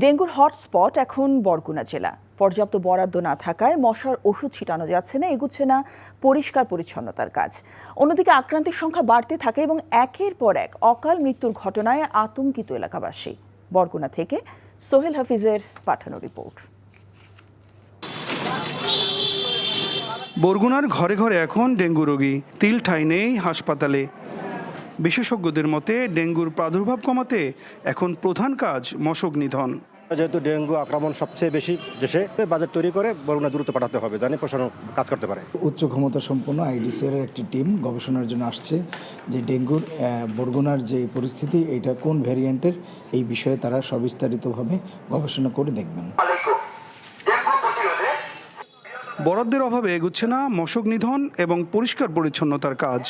ডেঙ্গুর হটস্পট এখন বরগুনা জেলা। পর্যাপ্ত বরাদ্দ না থাকায় মশার ওষুধ ছিটানো যাচ্ছে না, এগুচ্ছে না পরিষ্কার পরিচ্ছন্নতার কাজ। অন্যদিকে আক্রান্তের সংখ্যা বাড়তে থাকে এবং একের পর এক অকাল মৃত্যুর ঘটনায় আতঙ্কিত এলাকাবাসী। বরগুনা থেকে সোহেল হাফিজের পাঠানো রিপোর্ট। বরগুনার ঘরে ঘরে এখন ডেঙ্গু রোগী, তিল ঠাঁই নেই হাসপাতালে। বিশেষজ্ঞদের মতে ডেঙ্গুর প্রাদুর্ভাব কমাতে এখন প্রধান কাজ মশক নিধন। যেহেতু ডেঙ্গু আক্রমণ সবচেয়ে বেশি দেশে, বাজেট তৈরি করে বরগুনা দ্রুত পাঠাতে হবে, জানি প্রশাসন কাজ করতে পারে। উচ্চ ক্ষমতা সম্পন্ন আইডিসিআর একটি টিম গবেষণার জন্য আসছে যে ডেঙ্গুর বরগুনার যে পরিস্থিতি, এটা কোন ভ্যারিয়েন্টের, এই বিষয়ে তারা সবিস্তারিতভাবে গবেষণা করে দেখবেন। বরাদ্দের অভাবে এগুচ্ছে না মশক নিধন এবং পরিষ্কার পরিচ্ছন্নতার কাজ।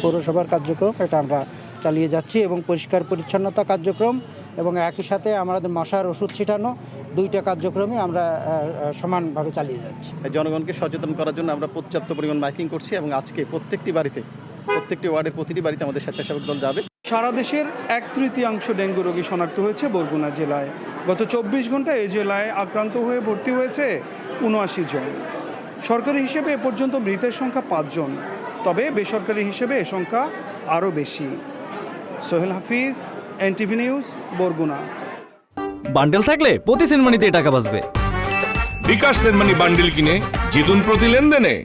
পৌরসভার কার্যক্রম এটা আমরা চালিয়ে যাচ্ছি এবং পরিষ্কার পরিচ্ছন্নতা কার্যক্রম এবং একই সাথে আমাদের মশার ওষুধ ছিটানো, দুইটা কার্যক্রমে আমরা সমানভাবে চালিয়ে যাচ্ছি। জনগণকে সচেতন করার জন্য আমরা পর্যাপ্ত পরিমাণ মাইকিং করছি এবং আজকে প্রত্যেকটি ওয়ার্ডের প্রতিটি বাড়িতে আমাদের স্বেচ্ছাসেবক দল যাবে। সারা দেশের 1/3 ডেঙ্গু রোগী শনাক্ত হয়েছে বরগুনা জেলায়। গত 24 ঘন্টায় এই জেলায় আক্রান্ত হয়ে ভর্তি হয়েছে 79 জন। সরকারি হিসেবে এ পর্যন্ত মৃতের সংখ্যা 5 জন, তবে বেসরকারি হিসেবে এ সংখ্যা আরও বেশি। সোহেল হাফিজ, এনটিভি নিউজ, বরগুনা। বান্ডেল থাকলে প্রতি সেনমানিতে টাকা বাঁচবে। বিকাশ সেনমানি বান্ডেল কিনে জিতুন প্রতি লেনদেনে।